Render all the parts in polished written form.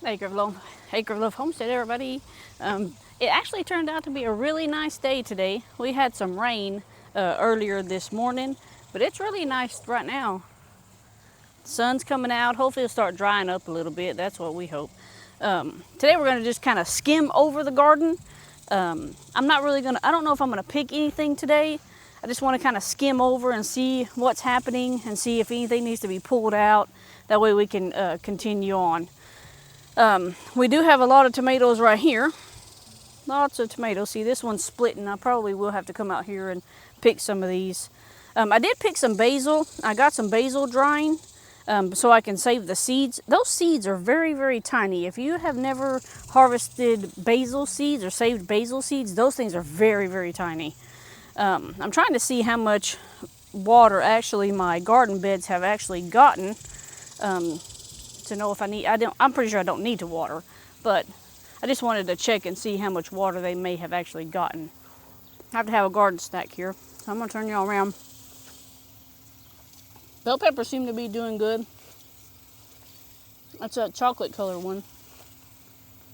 Acre of Love Homestead, everybody. It actually turned out to be a really nice day today. We had some rain earlier this morning, but it's really nice right now. Sun's coming out. Hopefully it'll start drying up a little bit. That's what we hope. Today we're going to just kind of skim over the garden. I'm not really going to, I don't know if I'm going to pick anything today. I just want to kind of skim over and see what's happening and see if anything needs to be pulled out. That way we can continue on. We do have a lot of tomatoes right here. Lots of tomatoes. See, this one's splitting. I probably will have to come out here and pick some of these. I did pick some basil. I got some basil drying so I can save the seeds. Those seeds are very, very tiny. If you have never harvested basil seeds or saved basil seeds, those things are very, very tiny. I'm trying to see how much water actually my garden beds have actually gotten. To know if I need, I'm pretty sure I don't need to water, but I just wanted to check and see how much water they may have actually gotten. I have to have a garden snack here, so I'm gonna turn y'all around. Bell peppers seem to be doing good. That's a chocolate color one.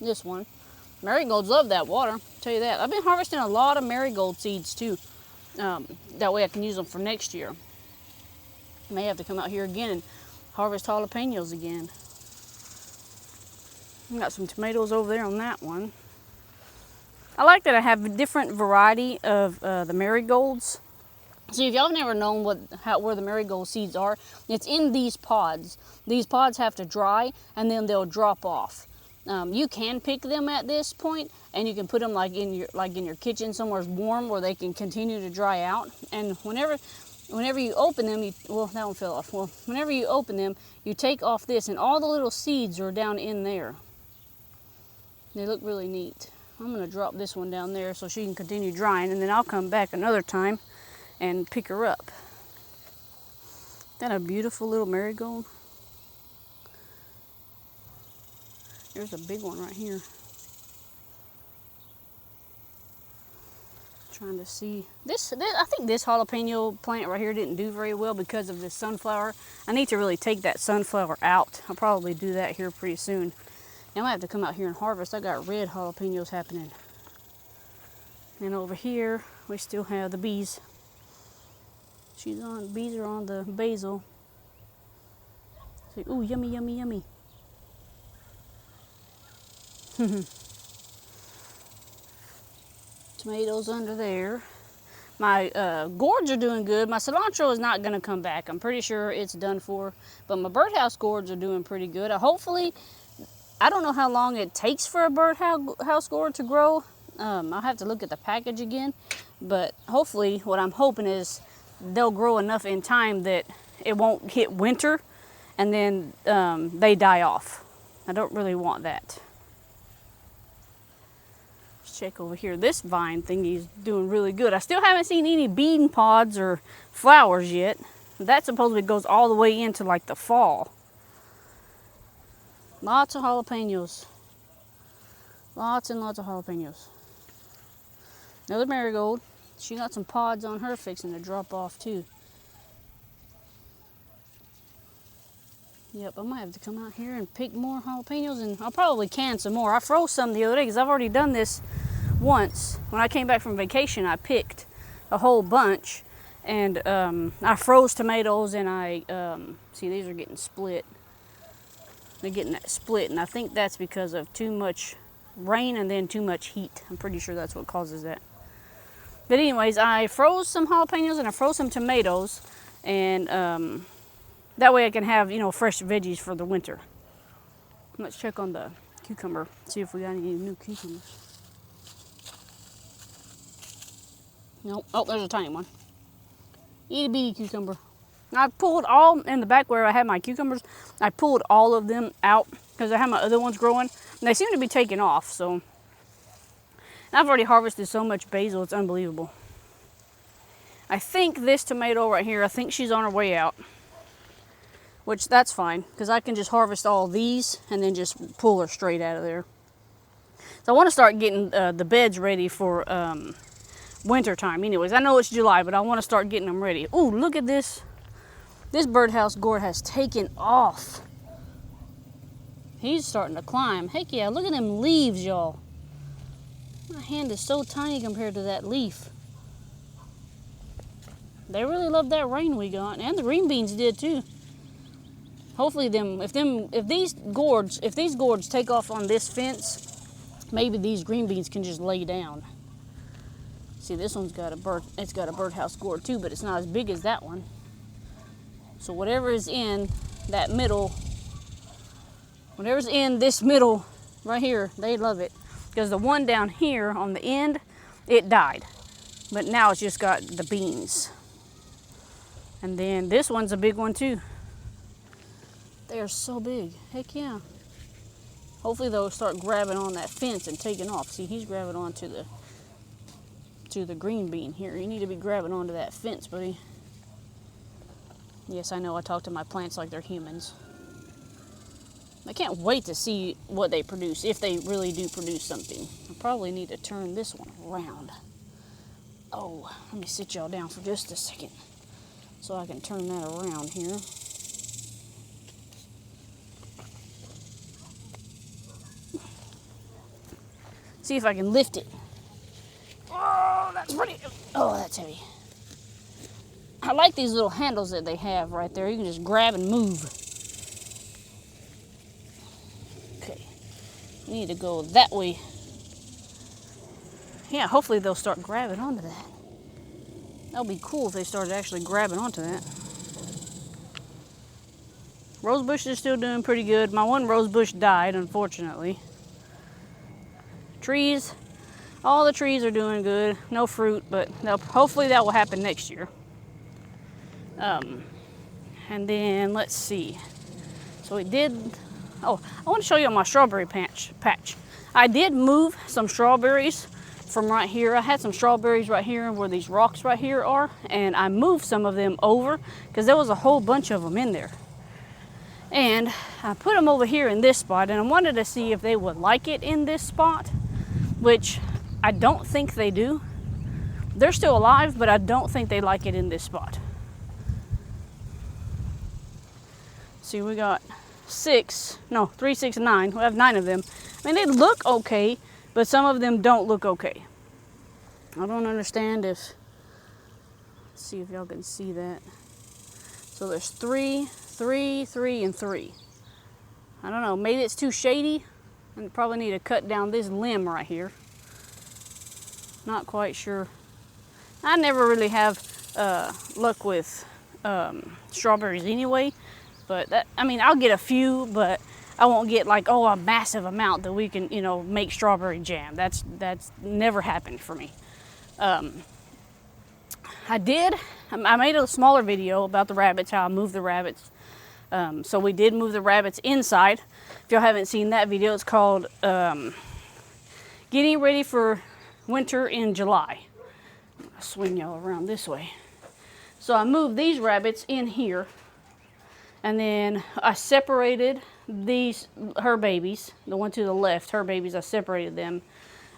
This one. Marigolds love that water, I'll tell you that. I've been harvesting a lot of marigold seeds too. That way I can use them for next year. I may have to come out here again and harvest jalapenos again. Got some tomatoes over there on that one. I like that I have a different variety of the marigolds. See, if y'all have never known where the marigold seeds are, it's in these pods. These pods have to dry and then they'll drop off. You can pick them at this point, and you can put them like in your kitchen somewhere warm where they can continue to dry out. And whenever you open them, well, that one fell off. Well, whenever you open them, you take off this, and all the little seeds are down in there. They look really neat. I'm going to drop this one down there so she can continue drying, and then I'll come back another time and pick her up. Isn't that a beautiful little marigold? There's a big one right here. Trying to see this. I think this jalapeno plant right here didn't do very well because of this sunflower. I need to really take that sunflower out. I'll probably do that here pretty soon. Now I have to come out here and harvest. I got red jalapenos happening. And over here we still have the bees. Bees are on the basil. Ooh, yummy, yummy, yummy. Tomatoes under there. My gourds are doing good. My cilantro is not going to come back. I'm pretty sure it's done for. But my birdhouse gourds are doing pretty good. Hopefully, I don't know how long it takes for a birdhouse gourd to grow. I'll have to look at the package again. But hopefully, what I'm hoping is they'll grow enough in time that it won't hit winter and then they die off. I don't really want that. Check over here. This vine thingy is doing really good. I still haven't seen any bean pods or flowers yet. That supposedly goes all the way into like the fall. Lots of jalapenos. Lots and lots of jalapenos. Another marigold. She got some pods on her fixing to drop off too. Yep, I might have to come out here and pick more jalapenos, and I'll probably can some more. I froze some the other day because I've already done this once. When I came back from vacation, I picked a whole bunch, and I froze tomatoes, and see, these are getting split. They're getting that split, and I think that's because of too much rain and then too much heat. I'm pretty sure that's what causes that. But anyways, I froze some jalapenos and I froze some tomatoes, and that way I can have, fresh veggies for the winter. Let's check on the cucumber, see if we got any new cucumbers. Nope. Oh, there's a tiny one. Itty bitty cucumber. I pulled all in the back where I had my cucumbers. I pulled all of them out because I have my other ones growing, and they seem to be taking off. So, and I've already harvested so much basil, it's unbelievable. I think this tomato right here, I think she's on her way out, which that's fine because I can just harvest all these and then just pull her straight out of there. So I want to start getting the beds ready for winter time. Anyways, I know it's July, but I want to start getting them ready. Ooh, look at this. This birdhouse gourd has taken off. He's starting to climb. Heck yeah, look at them leaves, y'all. My hand is so tiny compared to that leaf. They really love that rain we got, and the green beans did too. Hopefully if these gourds take off on this fence, maybe these green beans can just lay down. See, this one's got it's got a birdhouse gourd too, but it's not as big as that one. So whatever is in that middle, whatever's in this middle right here, they love it. Because the one down here on the end, it died. But now it's just got the beans. And then this one's a big one too. They are so big. Heck yeah. Hopefully they'll start grabbing on that fence and taking off. See, he's grabbing onto the green bean here. You need to be grabbing onto that fence, buddy. Yes, I know I talk to my plants like they're humans. I can't wait to see what they produce, if they really do produce something. I probably need to turn this one around. Oh, let me sit y'all down for just a second so I can turn that around here. See if I can lift it. Oh, that's pretty. Oh, that's heavy. I like these little handles that they have right there. You can just grab and move. Okay. We need to go that way. Yeah, hopefully they'll start grabbing onto that. That would be cool if they started actually grabbing onto that. Rosebush is still doing pretty good. My one rosebush died, unfortunately. Trees, all the trees are doing good. No fruit, but hopefully that will happen next year. And then let's see. So we did. Oh, I want to show you my strawberry patch. I did move some strawberries from right here. I had some strawberries right here where these rocks right here are, and I moved some of them over because there was a whole bunch of them in there. And I put them over here in this spot, and I wanted to see if they would like it in this spot, which I don't think they do. They're still alive, but I don't think they like it in this spot. See, we got 3, 6, 9. We have 9 of them. I mean, they look okay, but some of them don't look okay. I don't understand if, let's see if y'all can see that. So there's 3, 3, 3, and 3. I don't know, maybe it's too shady. I probably need to cut down this limb right here. Not quite sure. I never really have luck with strawberries anyway. But that, I mean, I'll get a few, but I won't get like, a massive amount that we can, make strawberry jam. That's never happened for me. I made a smaller video about the rabbits, how I moved the rabbits. So we did move the rabbits inside. If y'all haven't seen that video, it's called Getting Ready for Winter in July. I'll swing y'all around this way. So I moved these rabbits in here, and then I separated her babies, the one to the left, her babies, I separated them.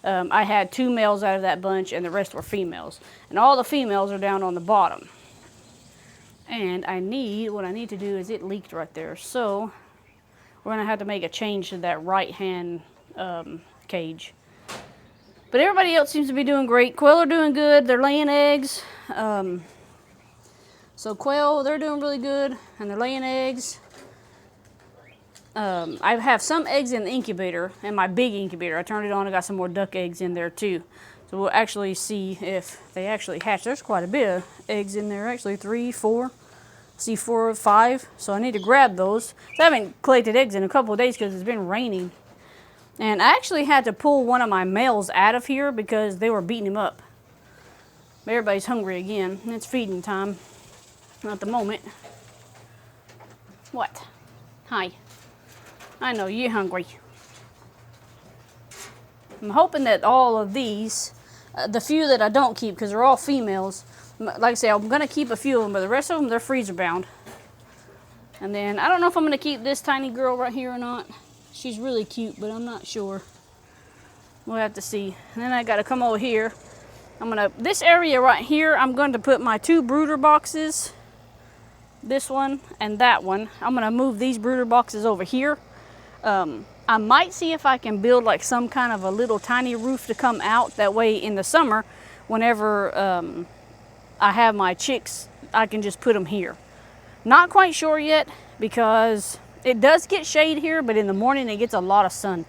I had 2 males out of that bunch, and the rest were females. And all the females are down on the bottom. And what I need to do is, it leaked right there. So we're gonna have to make a change to that right hand cage. But everybody else seems to be doing great. Quail are doing good. They're laying eggs. So quail, they're doing really good, and they're laying eggs. I have some eggs in the incubator, in my big incubator. I turned it on and got some more duck eggs in there too. So we'll actually see if they actually hatch. There's quite a bit of eggs in there, actually 3, 4. See 4 or 5. So I need to grab those. I haven't collected eggs in a couple of days because it's been raining. And I actually had to pull one of my males out of here because they were beating him up. Everybody's hungry again. It's feeding time. Not at the moment. What? Hi. I know you're hungry. I'm hoping that all of these, the few that I don't keep, because they're all females, like I say, I'm going to keep a few of them, but the rest of them, they're freezer bound. And then, I don't know if I'm going to keep this tiny girl right here or not. She's really cute, but I'm not sure. We'll have to see. And then I got to come over here. This area right here, I'm going to put my 2 brooder boxes. This one and that one. I'm going to move these brooder boxes over here. I might see if I can build like some kind of a little tiny roof to come out. That way in the summer, whenever I have my chicks, I can just put them here. Not quite sure yet because it does get shade here, but in the morning it gets a lot of sun.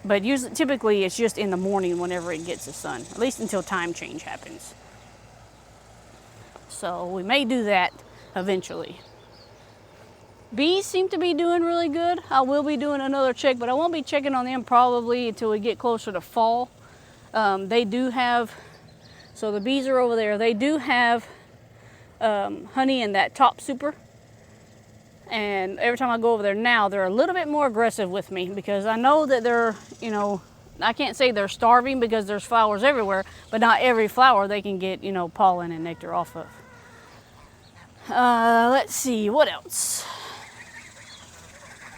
But usually, typically it's just in the morning whenever it gets the sun, at least until time change happens. So we may do that eventually. Bees seem to be doing really good. I will be doing another check, but I won't be checking on them probably until we get closer to fall. They do have, so the bees are over there. They do have honey in that top super. And every time I go over there now, they're a little bit more aggressive with me because I know that they're, you know, I can't say they're starving because there's flowers everywhere, but not every flower they can get, you know, pollen and nectar off of. Let's see, what else?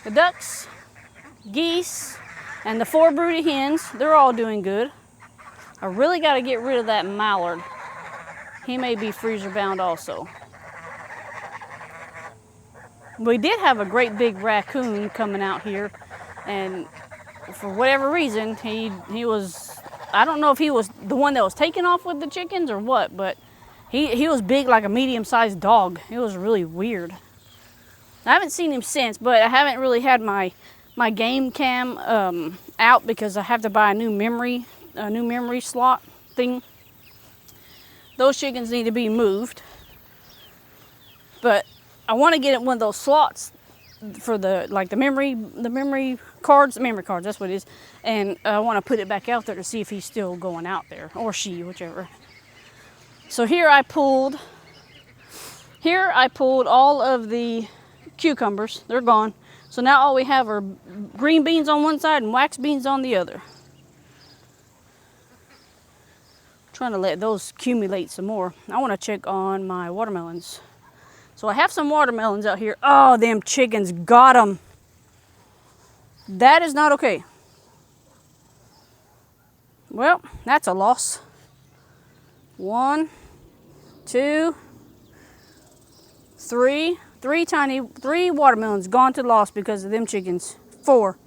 The ducks, geese, and the 4 broody hens, they're all doing good. I really got to get rid of that mallard. He may be freezer bound also. We did have a great big raccoon coming out here, and for whatever reason, he was, I don't know if he was the one that was taking off with the chickens or what, but he was big like a medium-sized dog. It was really weird. I haven't seen him since, but I haven't really had my game cam out because I have to buy a new memory slot thing. Those chickens need to be moved, but I want to get one of those slots for the memory cards. That's what it is, and I want to put it back out there to see if he's still going out there, or she, whichever. So here I pulled all of the cucumbers. They're gone. So now all we have are green beans on one side and wax beans on the other. I'm trying to let those accumulate some more. I want to check on my watermelons. So I have some watermelons out here. Oh, them chickens got them. That is not okay. Well, that's a loss. 1, 2, 3. Three watermelons gone to loss because of them chickens. 4.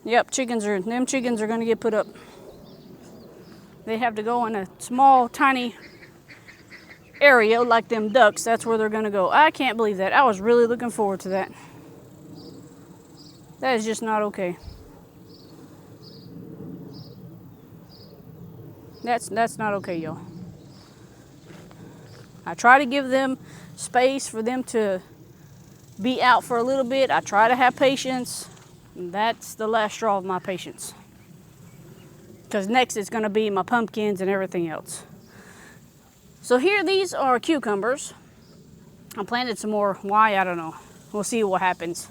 Yep, them chickens are going to get put up. They have to go in a small, tiny area like them ducks. That's where they're going to go. I can't believe that. I was really looking forward to that. That is just not okay. That's not okay, y'all. I try to give them space for them to be out for a little bit. I try to have patience. That's the last straw of my patience. Because next it's going to be my pumpkins and everything else. So here, these are cucumbers. I planted some more. Why? I don't know. We'll see what happens.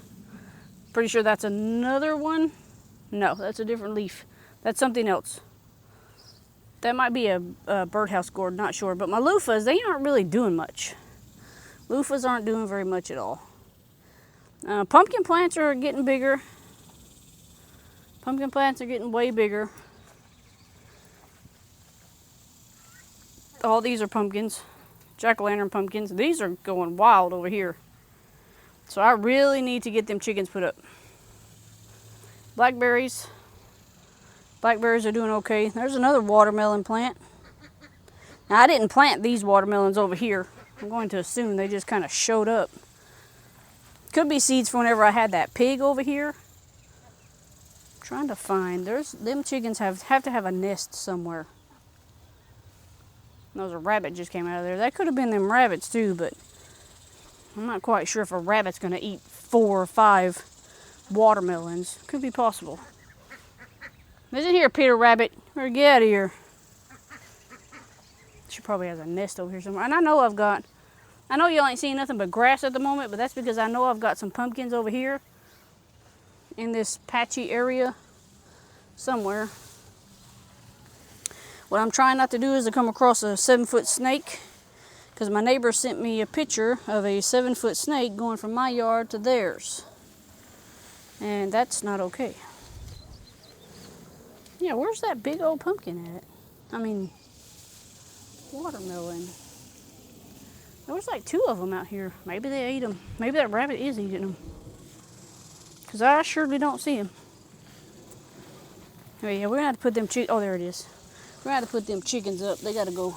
Pretty sure that's another one. No, that's a different leaf. That's something else. That might be a birdhouse gourd, not sure. But my loofahs, they aren't really doing much. Loofahs aren't doing very much at all. Pumpkin plants are getting bigger. Pumpkin plants are getting way bigger. All these are pumpkins. Jack-o'-lantern pumpkins. These are going wild over here. So I really need to get them chickens put up. Blackberries. Blackberries are doing okay. There's another watermelon plant. Now, I didn't plant these watermelons over here. I'm going to assume they just kind of showed up. Could be seeds from whenever I had that pig over here. I'm trying to find. Them chickens have to have a nest somewhere. There's a rabbit just came out of there. That could have been them rabbits too, but I'm not quite sure if a rabbit's going to eat 4 or 5 watermelons. Could be possible. Isn't here, Peter Rabbit? Get out of here. She probably has a nest over here somewhere. And I know y'all ain't seeing nothing but grass at the moment, but that's because I know I've got some pumpkins over here in this patchy area somewhere. What I'm trying not to do is to come across a 7-foot snake, because my neighbor sent me a picture of a 7-foot snake going from my yard to theirs. And that's not okay. Yeah, where's that big old pumpkin at? I mean, watermelon. There was like 2 of them out here. Maybe they ate them. Maybe that rabbit is eating them. because I surely don't see them. Oh yeah, we're gonna have to put them oh, there it is. We're gonna have to put them chickens up. They gotta go.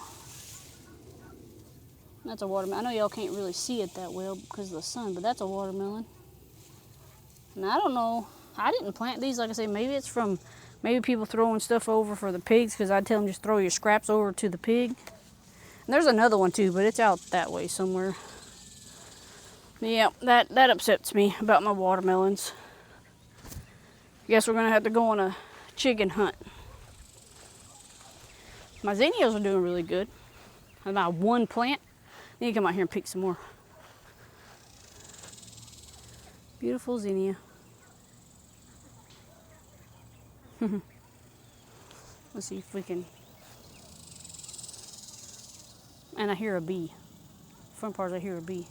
That's a watermelon. I know y'all can't really see it that well because of the sun, but that's a watermelon. And I don't know. I didn't plant these. Like I say, maybe it's from maybe people throwing stuff over for the pigs, because I'd tell them just throw your scraps over to the pig. And there's another one too, but it's out that way somewhere. Yeah, that upsets me about my watermelons. Guess we're gonna have to go on a chicken hunt. My zinnias are doing really good. About one plant. I need to come out here and pick some more. Beautiful zinnia. Let's see if we can. And I hear a bee. Front part I hear a bee.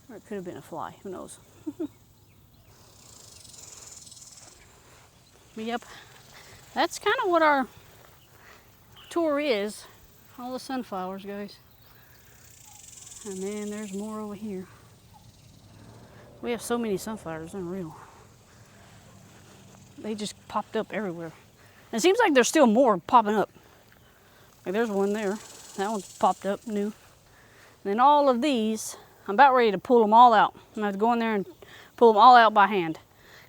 Or it could have been a fly. Who knows? But yep. That's kind of what our tour is. All the sunflowers, guys. And then there's more over here. We have so many sunflowers, unreal. They just popped up everywhere. And it seems like there's still more popping up. Like there's one there. That one's popped up new. And then all of these, I'm about ready to pull them all out. I'm gonna have to go in there and pull them all out by hand,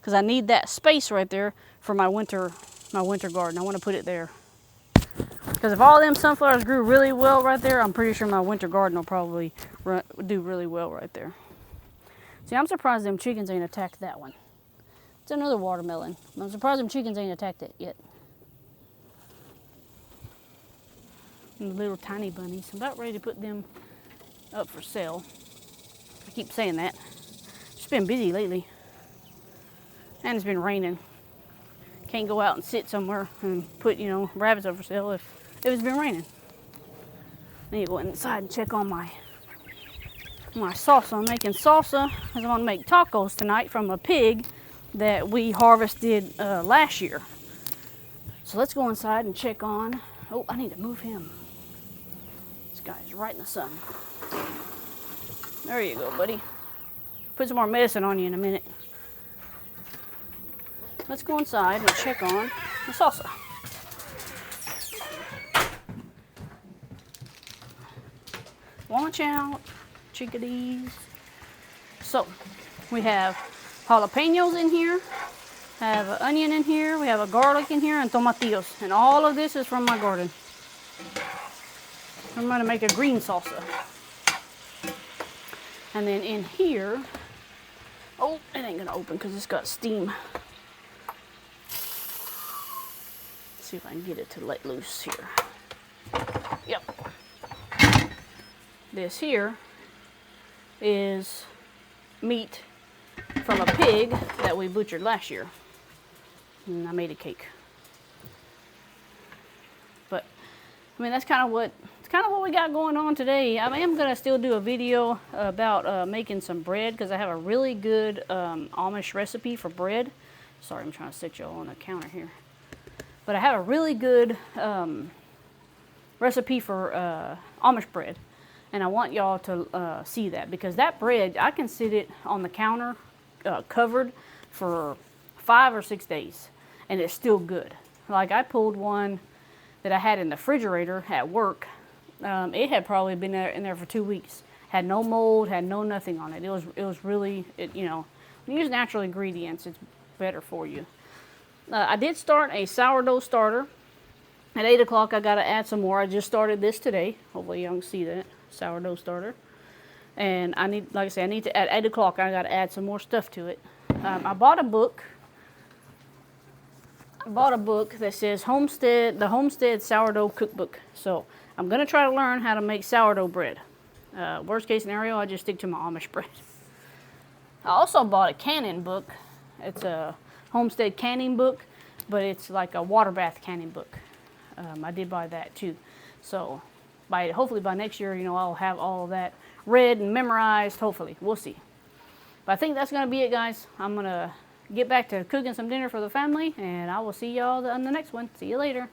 because I need that space right there for my winter garden. I want to put it there. Because if all them sunflowers grew really well right there, I'm pretty sure my winter garden will probably do really well right there. See, I'm surprised them chickens ain't attacked that one. It's another watermelon. I'm surprised them chickens ain't attacked it yet. And the little tiny bunnies. I'm about ready to put them up for sale. I keep saying that. It's been busy lately. And it's been raining. Can't go out and sit somewhere and put, rabbits up for sale if it's been raining. I need to go inside and check on my salsa. I'm making salsa because I'm going to make tacos tonight from a pig that we harvested last year. So let's go inside and check on. Oh, I need to move him. This guy's right in the sun. There you go, buddy. Put some more medicine on you in a minute. Let's go inside and check on the salsa. Watch out, chickadees. So, we have jalapenos in here, have an onion in here, we have a garlic in here, and tomatillos. And all of this is from my garden. I'm going to make a green salsa. And then in here, oh, it ain't going to open because it's got steam. Let's see if I can get it to let loose here. Yep. This here is meat from a pig that we butchered last year. And I made a cake. But I mean, that's kind of what we got going on today. I am gonna still do a video about making some bread, because I have a really good Amish recipe for bread. Sorry, I'm trying to sit y'all on the counter here. But I have a really good recipe for Amish bread. And I want y'all to see that, because that bread, I can sit it on the counter covered for 5 or 6 days, and it's still good. Like, I pulled one that I had in the refrigerator at work. It had probably been in there for 2 weeks. Had no mold, had no nothing on it. It was really, when you use natural ingredients, it's better for you. I did start a sourdough starter. At 8 o'clock, I got to add some more. I just started this today. Hopefully y'all can see that. Sourdough starter. And I need, like I said, at 8 o'clock, I got to add some more stuff to it. I bought a book. That says Homestead, the Homestead Sourdough Cookbook. So I'm going to try to learn how to make sourdough bread. Worst case scenario, I just stick to my Amish bread. I also bought a canning book. It's a Homestead canning book, but it's like a water bath canning book. I did buy that too. So hopefully by next year, I'll have all of that read and memorized. Hopefully, we'll see. But I think that's going to be it, guys. I'm going to get back to cooking some dinner for the family, and I will see y'all on the next one. See you later.